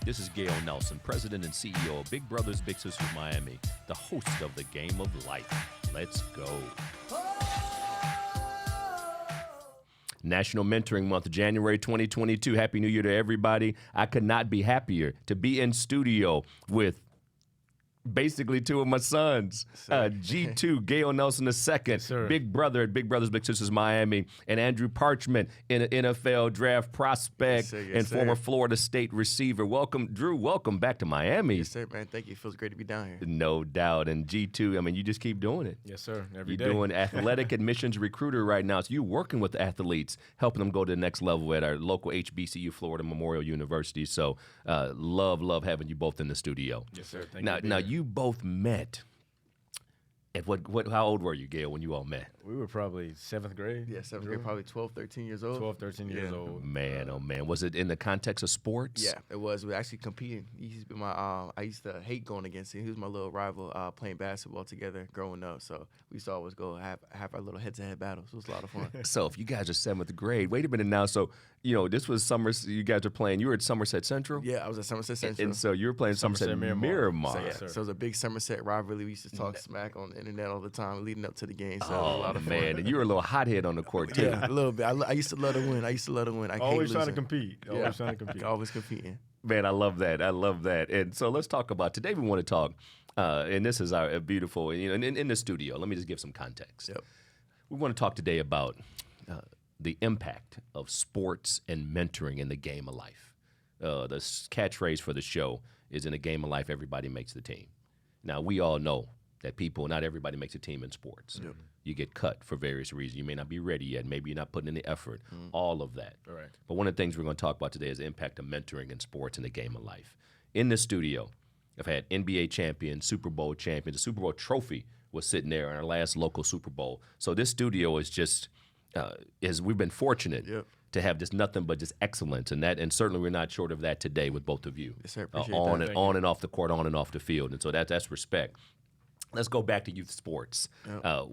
This is Gale Nelson, President and CEO of Big Brothers Big Sisters Miami, the host of the Game of Life. Let's go. National Mentoring Month, January 2022. Happy New Year to everybody. I could not be happier to be in studio with basically two of my sons, G2, Gale Nelson II, big brother at Big Brothers Big Sisters Miami, and Andrew Parchment, an NFL draft prospect and former Florida State receiver. Welcome, Drew. Welcome back to Miami. Yes, sir, man. Thank you. It feels great to be down here. No doubt. And G2, I mean, you just keep doing it. Yes, sir. Every You're day. doing athletic admissions recruiter right now. So you're working with athletes, helping them go to the next level at our local HBCU, Florida Memorial University. So love having you both in the studio. Yes, sir. Thank you. Now you both met at how old were you, Gale, when you all met? We were probably 7th grade. Yeah, 7th grade, probably 12, 13 years old. 12, 13 years old. Man, oh man. Was it in the context of sports? Yeah, it was. We were actually competing. He used to be I used to hate going against him. He was my little rival playing basketball together growing up. So we used to always go have our little head-to-head battles. It was a lot of fun. So if you guys are 7th grade, wait a minute now. So, this was you guys are playing, you were at Somerset Central? Yeah, I was at Somerset Central. And so you were playing Somerset Miramar. So, so it was a big Somerset rivalry. We used to talk smack on the internet all the time leading up to the game. So it was a lot of fun. Man, and you were a little hothead on the court, too. Yeah, a little bit. I used to love to win. I Always hate trying to losing. compete. Always trying to compete. Always competing. Man, I love that. And so let's talk about, today we want to talk, and this is our beautiful, in the studio, let me just give some context. Yep. We want to talk today about the impact of sports and mentoring in the game of life. The catchphrase for the show is, in a game of life, everybody makes the team. Now, we all know that not everybody makes a team in sports. Yep. You get cut for various reasons. You may not be ready yet. Maybe you're not putting in the effort. All of that. All right. But one of the things we're going to talk about today is the impact of mentoring in sports in the game of life. In the studio, I've had NBA champions, Super Bowl champions. The Super Bowl trophy was sitting there in our last local Super Bowl. So this studio is just, we've been fortunate to have just nothing but just excellence. And certainly we're not short of that today with both of you. Yes, sir. Appreciate on that. and off the court, on and off the field. And so that's respect. Let's go back to youth sports.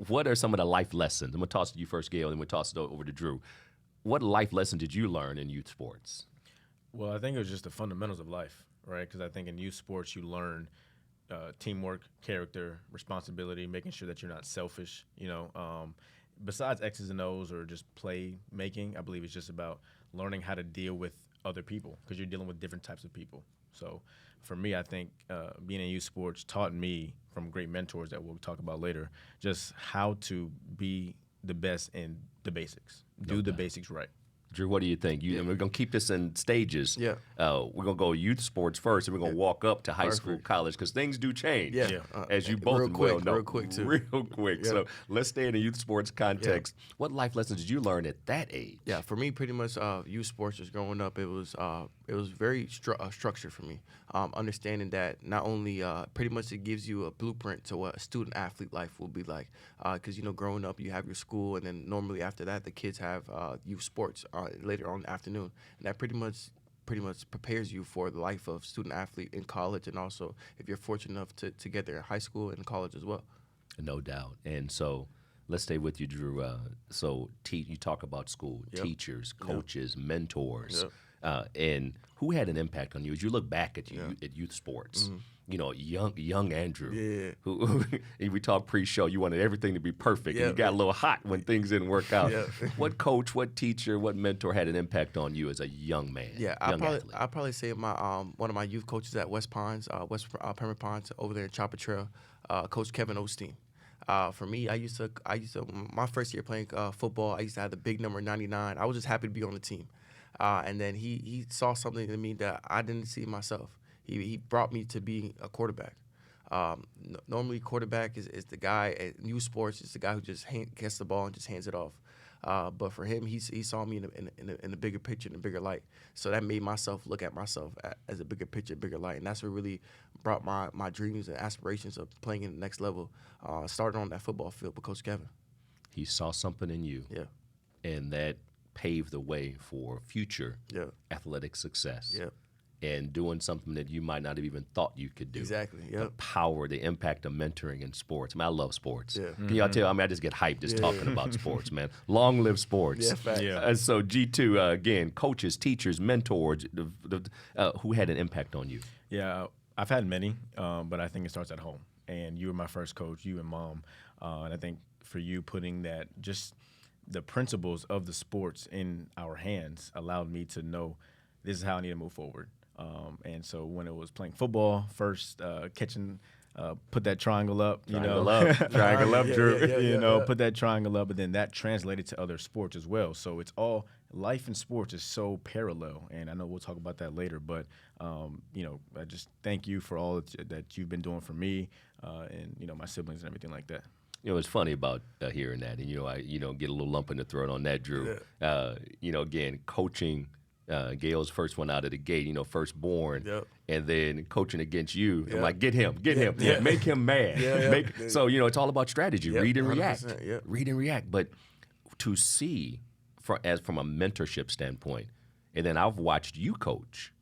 What are some of the life lessons? I'm going to toss it to you first, Gale, and we'll toss it over to Drew. What life lesson did you learn in youth sports? Well, I think it was just the fundamentals of life, right? Because I think in youth sports you learn teamwork, character, responsibility, making sure that you're not selfish. Besides X's and O's or just play making, I believe it's just about learning how to deal with other people because you're dealing with different types of people. So for me, I think being in youth sports taught me from great mentors that we'll talk about later, just how to be the best in the basics, do the basics right. Drew, what do you think? And we're going to keep this in stages. Yeah. We're going to go youth sports first, and we're going to walk up to high school, college, because things do change. Yeah. As you both well know. Real quick, too. Real quick. Yeah. So let's stay in the youth sports context. What life lessons did you learn at that age? Yeah, for me, pretty much youth sports just growing up, it was very structured for me. Understanding that not only pretty much it gives you a blueprint to what a student athlete life will be like. Because growing up, you have your school, and then normally after that, the kids have youth sports later on in the afternoon, and that pretty much prepares you for the life of student athlete in college, and also if you're fortunate enough to get there in high school and college as well. No doubt. And so let's stay with you, Drew. You talk about school, teachers, coaches, mentors, and who had an impact on you as you look back at at youth sports? Young Andrew, who we talked pre-show, you wanted everything to be perfect, and you got a little hot when things didn't work out. What coach, what teacher, what mentor had an impact on you as a young man? Yeah, I'd probably say my one of my youth coaches at West Pines, Pembroke Pines, over there in Chopper Trail, Coach Kevin Osteen. For me, I used to my first year playing football, I used to have the big number 99. I was just happy to be on the team, and then he saw something in me that I didn't see myself. He brought me to being a quarterback. Normally, quarterback is the guy at youth sports. Is the guy who just gets the ball and just hands it off. But for him, he saw me in a bigger picture, in a bigger light. So that made myself look at myself as a bigger picture, bigger light. And that's what really brought my dreams and aspirations of playing in the next level. Started on that football field with Coach Kevin. He saw something in you. Yeah. And that paved the way for future Yeah. athletic success. Yeah. and doing something that you might not have even thought you could do. Exactly. The Yep. power, the impact of mentoring in sports. I mean, I love sports. Yeah. Can y'all tell? I mean, I just get hyped just talking about sports, man. Long live sports. Yeah, facts. Yeah. So G2, again, coaches, teachers, mentors, who had an impact on you? Yeah, I've had many, but I think it starts at home. And you were my first coach, you and Mom. And I think for you, putting that, just the principles of the sports in our hands allowed me to know this is how I need to move forward. And so when it was playing football, first catching, put that triangle up, Triangle up. triangle up, Yeah, Drew, yeah. put that triangle up, and then that translated to other sports as well. So it's all, life in sports is so parallel, and I know we'll talk about that later, but, I just thank you for all that you've been doing for me and, my siblings and everything like that. It's funny about hearing that, and I get a little lump in the throat on that, Drew. Again, coaching Gale's first one out of the gate, firstborn, Yep. and then coaching against you. I'm Yep. like, get him, make him mad. Yeah. So it's all about strategy, Yep, read and react, 100%, yep. read and react. But to see, from a mentorship standpoint, and then I've watched you coach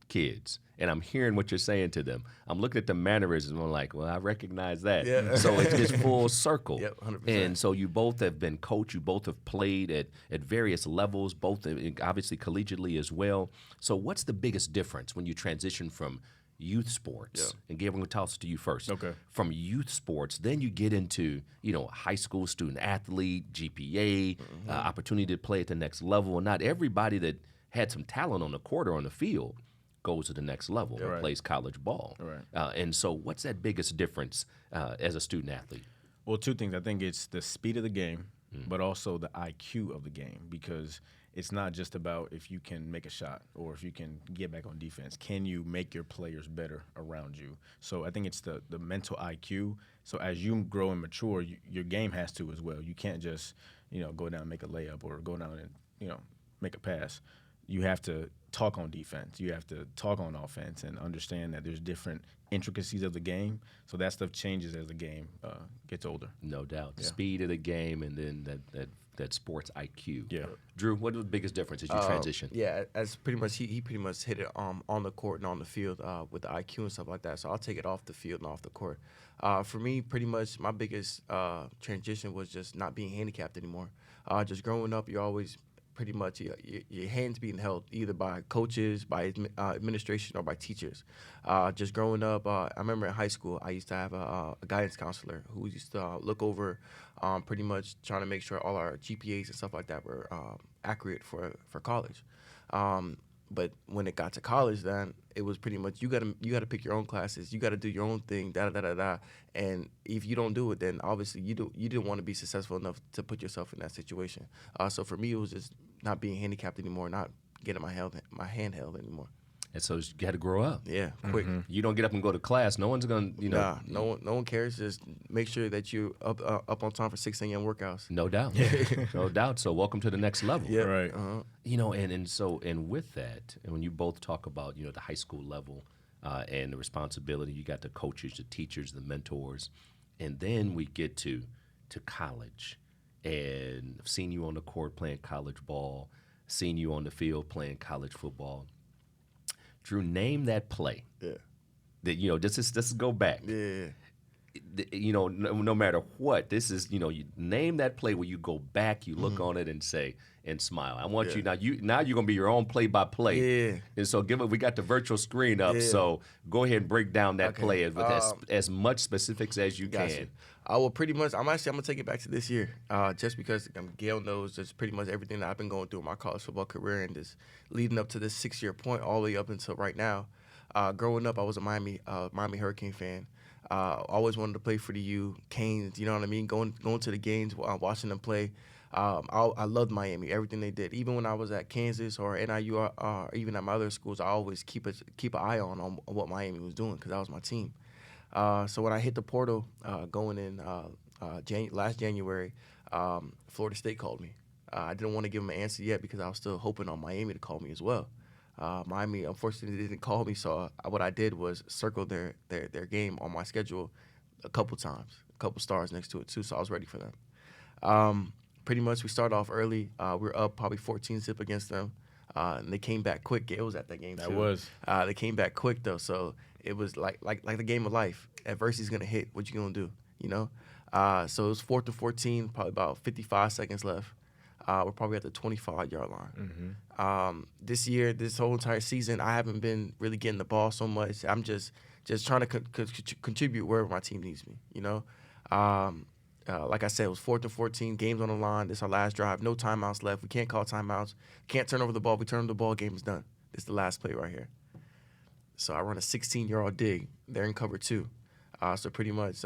kids, and I'm hearing what you're saying to them. I'm looking at the mannerisms, and I'm like, well, I recognize that. Yeah. So it's full circle. Yep, 100%. And so you both have been coached. You both have played at various levels, both obviously collegiately as well. So what's the biggest difference when you transition from youth sports? Yeah. And Gabe, I'm going to toss it to you first. Okay. From youth sports, then you get into high school student athlete, GPA, opportunity to play at the next level. And not everybody that had some talent on the court or on the field goes to the next level and Right. plays college ball. Right. And so what's that biggest difference as a student athlete? Well, two things. I think it's the speed of the game, but also the IQ of the game, because it's not just about if you can make a shot or if you can get back on defense. Can you make your players better around you? So I think it's the mental IQ. So as you grow and mature, your game has to as well. You can't just, go down and make a layup or go down and, make a pass. You have to talk on defense. You have to talk on offense and understand that there's different intricacies of the game. So that stuff changes as the game gets older. No doubt. The Yeah. speed of the game and then that sports IQ. Yeah. Drew, what was the biggest difference as you transition? Yeah, as pretty much he pretty much hit it on the court and on the field with the IQ and stuff like that. So I'll take it off the field and off the court. For me, pretty much my biggest transition was just not being handicapped anymore. Just growing up, you're always pretty much your hands being held either by coaches, by administration, or by teachers. Just growing up, I remember in high school, I used to have a guidance counselor who used to look over pretty much trying to make sure all our GPAs and stuff like that were accurate for college. But when it got to college, then it was pretty much you gotta pick your own classes, you gotta do your own thing, and if you don't do it, then obviously you didn't want to be successful enough to put yourself in that situation. So for me, it was just not being handicapped anymore, not getting my hand held anymore. And so you got to grow up. Yeah, quick. You don't get up and go to class. No one's going to, Nah, no one cares. Just make sure that you're up on time for 6 a.m. workouts. No doubt. No doubt. So welcome to the next level. Yeah. Right. And with that, and when you both talk about, the high school level and the responsibility, you got the coaches, the teachers, the mentors, and then we get to college. And I've seen you on the court playing college ball, seen you on the field playing college football. Drew, name that play. Yeah. That this is go back. Yeah. No matter what, this is you name that play where you go back, you look on it and say and smile. I want you now you're gonna be your own play-by-play. Yeah. And so we got the virtual screen up. Yeah. So go ahead and break down that Okay. play with as much specifics as you Gotcha. can. I will pretty much. I'm gonna take it back to this year, just because Gale knows just pretty much everything that I've been going through in my college football career and just leading up to this 6-year point, all the way up until right now. Growing up, I was a Miami Hurricane fan. Always wanted to play for the U, Canes. You know what I mean? Going to the games, watching them play. I loved Miami, everything they did. Even when I was at Kansas or NIU or even at my other schools, I always keep an eye on what Miami was doing because that was my team. So when I hit the portal going in last January, Florida State called me. I didn't want to give them an answer yet because I was still hoping on Miami to call me as well. Miami, unfortunately, didn't call me, so what I did was circle their game on my schedule a couple times, a couple stars next to it too, so I was ready for them. Pretty much, we started off early. We were up probably 14-zip against them. And they came back quick. Gale was at that game, too. That was. They came back quick, though, so it was like the game of life. Adversity's going to hit. What you going to do, you know? So it was 4th and 14, probably about 55 seconds left. We're probably at the 25-yard line. This year, this whole entire season, I haven't been really getting the ball so much. I'm just trying to contribute wherever my team needs me, you know? Like I said, it was 4th and 14, game's on the line. This is our last drive. No timeouts left. We can't call timeouts. Can't turn over the ball. We turn over the ball, game is done. This is the last play right here. So I run a 16-yard dig. They're in cover 2. So pretty much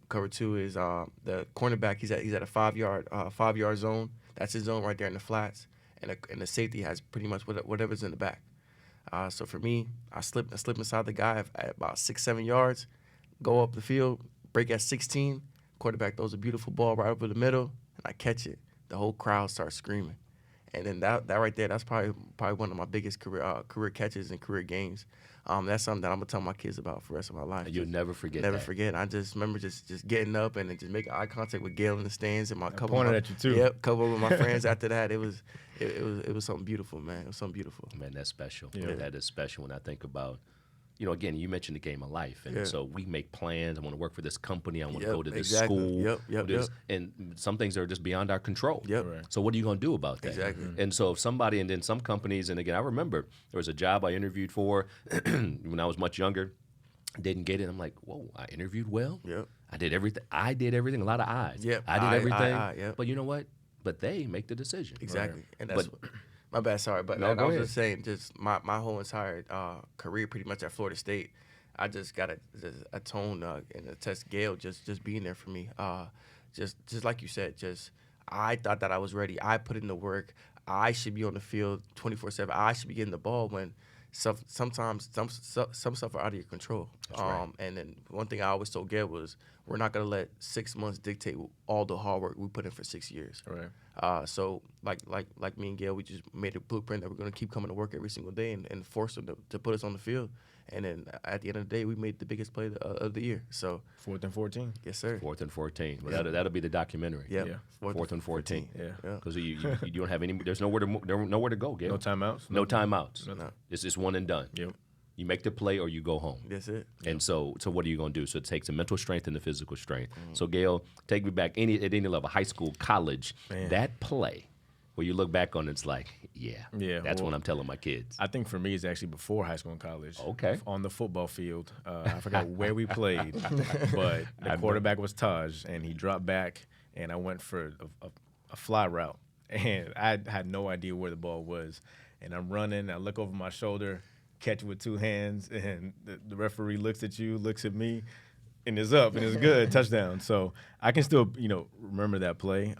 cover 2 is the cornerback. He's at a 5-yard zone. That's his zone right there in the flats. And the safety has pretty much whatever's in the back. So for me, I slip inside the guy at about 6-7 yards, go up the field, break at 16. Quarterback throws a beautiful ball right over the middle, and I catch it. The whole crowd starts screaming. And then that right there, that's probably one of my biggest career catches and career games. That's something that I'm gonna tell my kids about for the rest of my life. And you'll never forget. Never forget. I just remember just getting up and then just making eye contact with Gale in the stands and pointed at you too. Yep, couple of my friends after that. It was something beautiful, man. It was something beautiful. Man, that's special. Yeah. That is special when I think about, again, you mentioned the game of life. And so we make plans. I want to work for this company. I want to go to this school. Yep. And some things are just beyond our control. Yep. Right. So what are you going to do about that? Exactly. And so if somebody, and then some companies, and again, I remember there was a job I interviewed for when I was much younger, didn't get it. I'm like, whoa, I interviewed well. Yep. I did everything. A lot of eyes. Yep. I did everything. Yep. But you know what? But they make the decision. Exactly. Right. And that's my bad, sorry. But No, I go was ahead. just saying, just my whole entire career pretty much at Florida State, I just got a tone and a test Gale just being there for me. Just like you said, I thought that I was ready. I put in the work. I should be on the field 24/7. I should be getting the ball when sometimes some stuff are out of your control. Right. And then one thing I always told Gale was, we're not going to let 6 months dictate all the hard work we put in for 6 years. Right. So like me and Gale, we just made a blueprint that we're going to keep coming to work every single day and force them to put us on the field. And then at the end of the day, we made the biggest play of the year. So 4th and 14. yes, sir. 4th and 14. Well, that'll be the documentary. Yep. Yeah. 4th and 14. Yeah. Because you don't have any. There's nowhere to go, Gale. No timeouts. No timeouts. No. It's just one and done. Yep. You make the play or you go home. That's it. And so what are you going to do? So it takes the mental strength and the physical strength. So Gale, take me back at any level, high school, college, Man. that play where you look back on it, it's like, that's well, when I'm telling my kids. I think for me, it's actually before high school and college. Okay. On the football field. I forgot where we played, but the quarterback was Taj, and he dropped back, and I went for a fly route. And I had no idea where the ball was. And I'm running, I look over my shoulder, catch it with 2 hands, and the referee looks at you, looks at me, and it's up, and it's good, touchdown. So I can still, remember that play,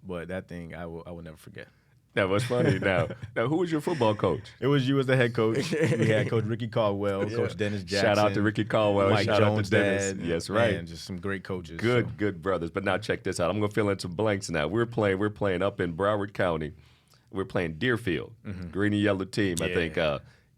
but that thing I will never forget. That was funny. Now, who was your football coach? It was you as the head coach. We had Coach Ricky Caldwell, Coach Dennis Jackson. Shout out to Ricky Caldwell. Mike Shout Jones' out to Dennis. dad. Yes, right. And just some great coaches. Good brothers. But now check this out. I'm going to fill in some blanks now. We're playing up in Broward County. We're playing Deerfield, green and yellow team, I think.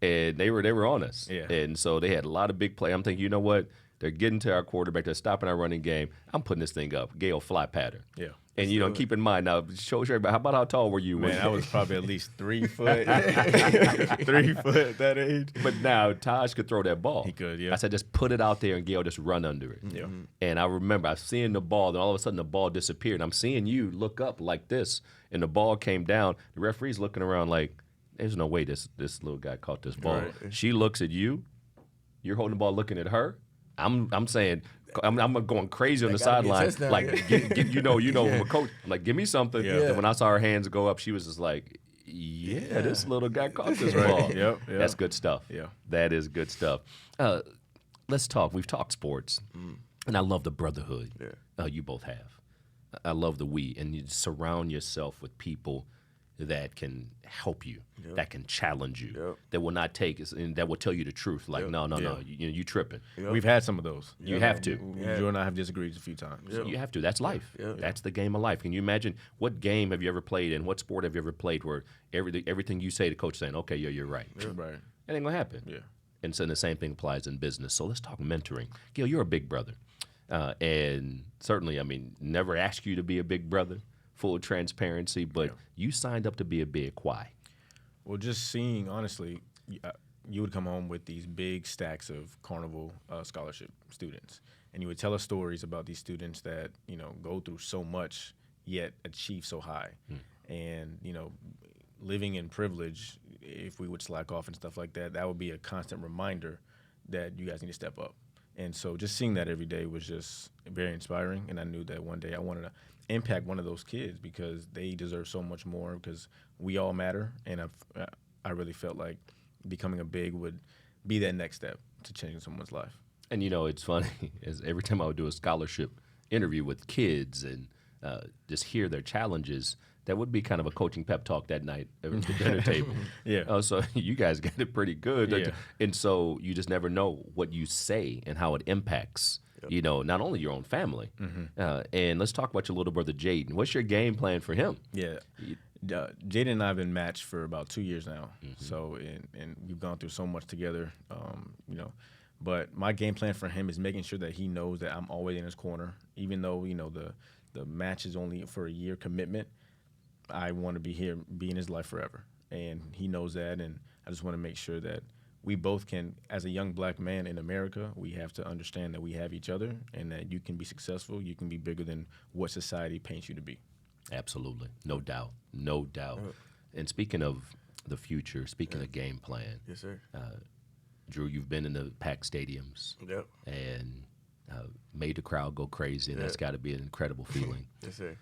And they were on us. Yeah. And so they had a lot of big play. I'm thinking, you know what? They're getting to our quarterback. They're stopping our running game. I'm putting this thing up. Gale fly pattern. Yeah. And, keep in mind, now, show everybody, how about how tall were you? Man, I was probably at least 3 foot. 3 foot at that age. But now Taj could throw that ball. He could, yeah. I said, just put it out there and Gale just run under it. Yeah. And I remember I was seeing the ball, then all of a sudden the ball disappeared. I'm seeing you look up like this, and the ball came down. The referee's looking around like, there's no way this little guy caught this ball. Right. She looks at you. You're holding the ball looking at her. I'm saying, I'm going crazy on the sideline. Like, I'm a coach. I'm like, give me something. Yeah. And when I saw her hands go up, she was just like, this little guy caught this ball. Yep. That's good stuff. Yeah. That is good stuff. Let's talk. We've talked sports, and I love the brotherhood you both have. I love the we, and you surround yourself with people that can help you, that can challenge you, that will not take us, and that will tell you the truth. Like, no, you tripping. We've had some of those. You have to. You and I have disagreed a few times. So. You have to. That's life. That's the game of life. Can you imagine what game have you ever played in? What sport have you ever played where everything you say, the coach saying, okay, you're right. Right. That ain't gonna happen. Yeah. And so the same thing applies in business. So let's talk mentoring. Gale, you're a big brother, and certainly, never ask you to be a big brother. Full transparency, but you signed up to be a big. Why? Well, just seeing, honestly, you would come home with these big stacks of Carnival scholarship students, and you would tell us stories about these students that, go through so much yet achieve so high. And, living in privilege, if we would slack off and stuff like that, that would be a constant reminder that you guys need to step up. And so just seeing that every day was just very inspiring, and I knew that one day I wanted to impact one of those kids because they deserve so much more, because we all matter, and I really felt like becoming a big would be that next step to changing someone's life. And it's funny, is every time I would do a scholarship interview with kids and just hear their challenges, that would be kind of a coaching pep talk that night at the dinner table. Yeah. So you guys get it pretty good. Yeah. And so you just never know what you say and how it impacts, not only your own family. And let's talk about your little brother, Jaden. What's your game plan for him? Yeah. Jaden and I have been matched for about 2 years now. So, and we've gone through so much together, But my game plan for him is making sure that he knows that I'm always in his corner, even though, the match is only for a year commitment. I want to be here, be in his life forever. And he knows that, and I just want to make sure that we both can, as a young black man in America, we have to understand that we have each other and that you can be successful, you can be bigger than what society paints you to be. Absolutely. No doubt. No doubt. And speaking of the future, speaking of game plan. Yes, sir. Drew, you've been in the packed stadiums. Yep. And made the crowd go crazy, and that's got to be an incredible feeling. Yes, sir.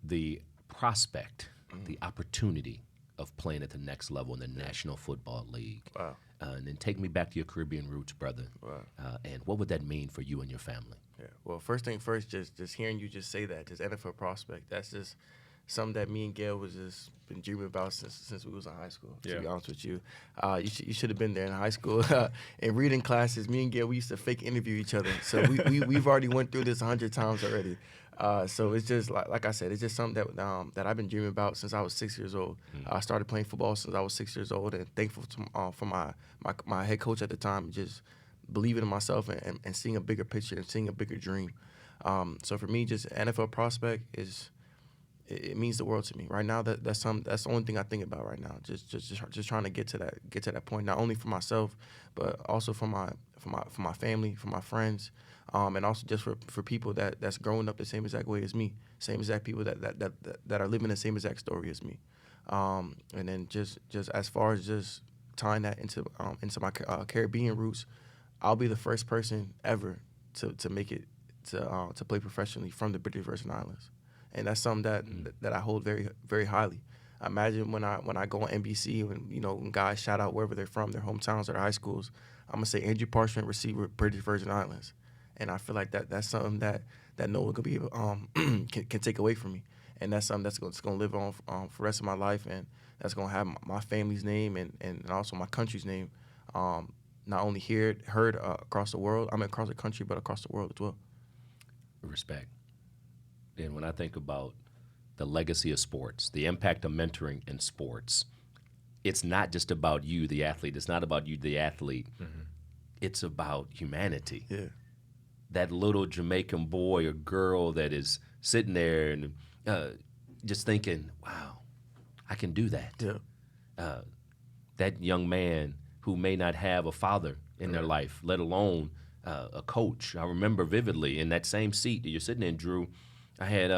The prospect, the opportunity of playing at the next level in the National Football League. Wow. And then take me back to your Caribbean roots, brother. Wow. And what would that mean for you and your family? Yeah. Well, first thing first, just hearing you just say that, just NFL prospect, that's just something that me and Gale was just been dreaming about since we was in high school, to be honest with you. You should have been there in high school. In reading classes, me and Gale, we used to fake interview each other. So we've already went through this 100 times already. So it's just, like I said, it's just something that I've been dreaming about since I was 6 years old. I started playing football since I was 6 years old, and thankful for my head coach at the time, just believing in myself and seeing a bigger picture and seeing a bigger dream. So for me, just NFL prospect it means the world to me right now. That's the only thing I think about right now. Just trying to get to that point, not only for myself, but also for my family, for my friends, and also just for people that's growing up the same exact way as me, same exact people that are living the same exact story as me, and then just as far as just tying that into my Caribbean roots, I'll be the first person ever to make it to play professionally from the British Virgin Islands. And that's something that I hold very, very highly. I imagine when I go on NBC, when guys shout out wherever they're from, their hometowns or their high schools, I'm gonna say Andrew Parchment, receiver, British Virgin Islands, and I feel like that's something that no one could be can take away from me, and that's something that's gonna live on for the rest of my life, and that's gonna have my family's name and also my country's name, not only heard across the world, across the country, but across the world as well. Respect. And when I think about the legacy of sports, the impact of mentoring in sports, it's not just about you, the athlete. It's not about you, the athlete. It's about humanity. Yeah. That little Jamaican boy or girl that is sitting there and just thinking, wow, I can do that. Yeah. That young man who may not have a father in their life, let alone a coach. I remember vividly in that same seat that you're sitting in, Drew, I had,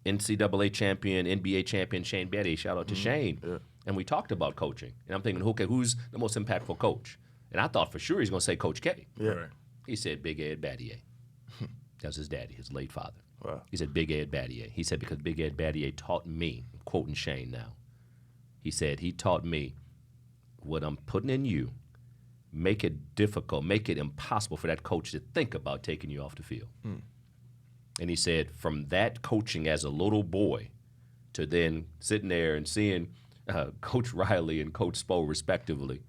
NCAA champion, NBA champion Shane Battier. Shout out to Shane. Yeah. And we talked about coaching. And I'm thinking, okay, who's the most impactful coach? And I thought for sure he's going to say Coach K. Yeah. Right. He said Big Ed Battier. That was his daddy, his late father. Wow. He said Big Ed Battier. He said because Big Ed Battier taught me, I'm quoting Shane now, he said he taught me what I'm putting in you, make it difficult, make it impossible for that coach to think about taking you off the field. And he said from that coaching as a little boy to then sitting there and seeing Coach Riley and Coach Spo respectively,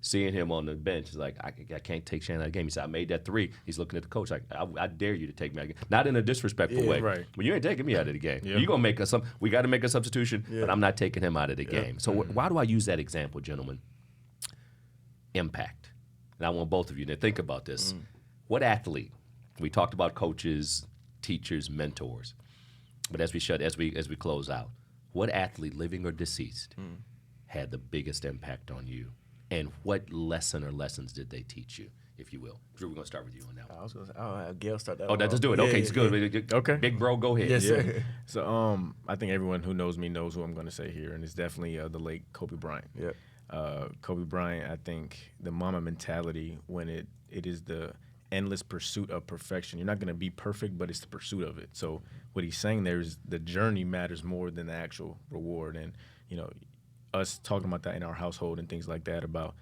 seeing him on the bench, is like, I can't take Shane out of the game. He said, I made that three. He's looking at the coach like, I dare you to take me out of the game. Not in a disrespectful way. Right. But you ain't taking me out of the game. Yeah. You're going to make us we got to make a substitution, but I'm not taking him out of the game. So why do I use that example, gentlemen? Impact. And I want both of you to think about this. What athlete? We talked about coaches, teachers, mentors. But as we close out, what athlete, living or deceased, had the biggest impact on you? And what lesson or lessons did they teach you, if you will? Drew, we're going to start with you on that one. I was going to say, I'll have Gale start that. Oh, just do it. Okay, it's good. Okay. Big bro, go ahead. Yes, sir. So I think everyone who knows me knows who I'm going to say here, and it's definitely the late Kobe Bryant. Yep. Kobe Bryant, I think the Mamba mentality, when it is the endless pursuit of perfection. You're not going to be perfect, but it's the pursuit of it. So what he's saying there is the journey matters more than the actual reward. And, us talking about that in our household and things like that about,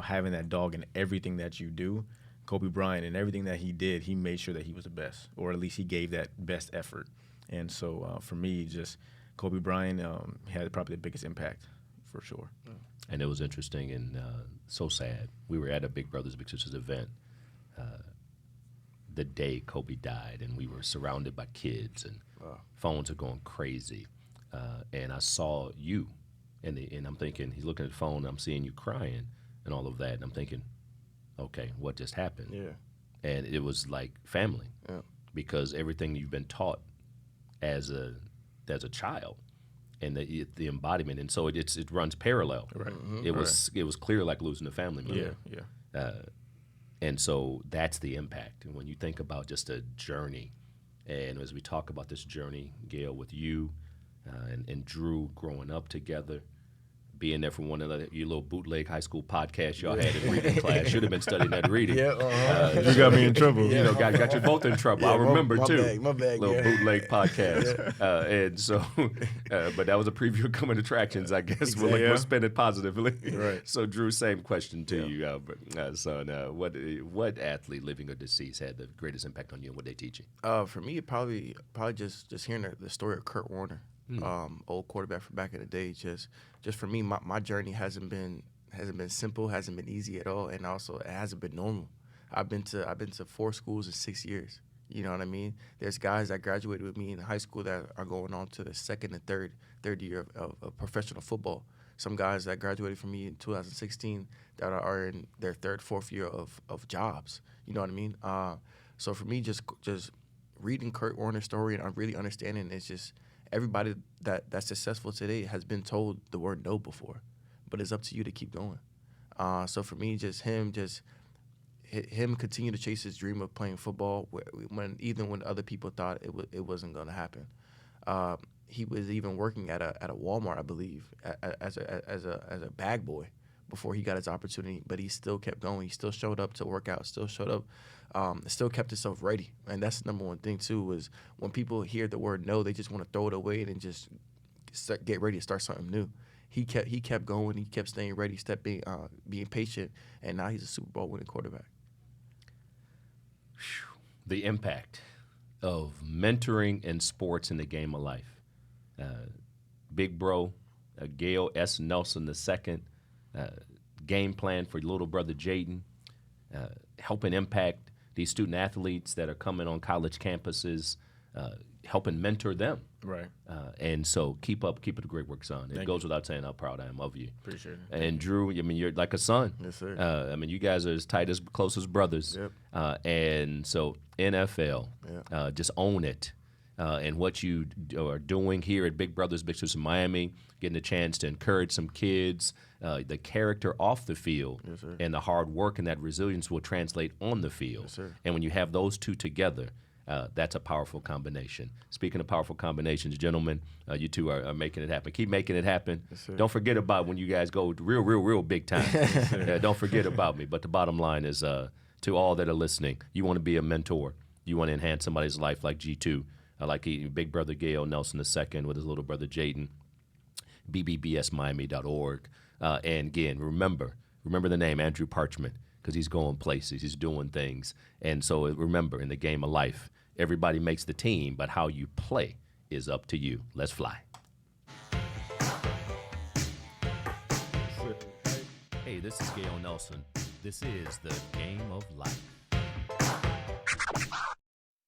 having that dog in everything that you do. Kobe Bryant and everything that he did, he made sure that he was the best, or at least he gave that best effort. And so for me, just Kobe Bryant had probably the biggest impact for sure. And it was interesting and so sad. We were at a Big Brothers Big Sisters event the day Kobe died, and we were surrounded by kids, and phones are going crazy. And I saw you, and I'm thinking, he's looking at the phone, and I'm seeing you crying and all of that, and I'm thinking, okay, what just happened? Yeah. And it was like family, because everything you've been taught as a child, and the embodiment, and so it runs parallel. Right. Mm-hmm. It was clear like losing a family member. Yeah. And so that's the impact. And when you think about just a journey, and as we talk about this journey, Gale, with you and Drew growing up together, being there for one another, your little bootleg high school podcast y'all had in reading class. Should have been studying that reading. You got me in trouble. Got you both in trouble. Yeah, I remember my too. My bag, little bootleg podcast. And so, but that was a preview of coming attractions, I guess. We'll spin it positively. Right. So, Drew, same question to you, son. What athlete, living or deceased, had the greatest impact on you, and what they teach you? For me, probably just hearing the story of Kurt Warner. Old quarterback from back in the day. Just for me, my journey hasn't been simple, hasn't been easy at all, and also it hasn't been normal. I've been to 4 schools in 6 years. You know what I mean? There's guys that graduated with me in high school that are going on to the second and third year of professional football. Some guys that graduated from me in 2016 that are in their third, fourth year of jobs. You know what I mean? So for me, just reading Kurt Warner's story and really understanding, it's just everybody that's successful today has been told the word no before, but it's up to you to keep going. So for me, him continue to chase his dream of playing football even when other people thought it wasn't going to happen. He was even working at a Walmart, I believe, as a bag boy before he got his opportunity, but he still kept going. He still showed up to work out, still showed up, still kept himself ready. And that's the number one thing, too, was when people hear the word no, they just want to throw it away and just get ready to start something new. He kept going. He kept staying ready, being patient, and now he's a Super Bowl winning quarterback. The impact of mentoring in sports in the game of life. Big bro, Gale S. Nelson II, game plan for your little brother Jaden, helping impact these student athletes that are coming on college campuses, helping mentor them. Right. And so keep up the great work, son. It goes without saying how proud I am of you. Appreciate it. And Drew, I mean, you're like a son. Yes, sir. I mean, you guys are as tight as close as brothers. Yep. And so NFL, just own it. And what you are doing here at Big Brothers Big Sisters in Miami, getting a chance to encourage some kids, the character off the field, yes, sir, and the hard work and that resilience will translate on the field. Yes, sir. And when you have those two together, that's a powerful combination. Speaking of powerful combinations, gentlemen, you two are making it happen. Keep making it happen. Yes, don't forget about when you guys go real big time. Don't forget about me. But the bottom line is, to all that are listening, you want to be a mentor. You want to enhance somebody's life like G2. Like Big Brother Gale Nelson II with his little brother Jaden, bbbsmiami.org. And again, remember the name Andrew Parchment, because he's going places, he's doing things. And so remember, in the game of life, everybody makes the team, but how you play is up to you. Let's fly. Hey, this is Gale Nelson. This is the Game of Life.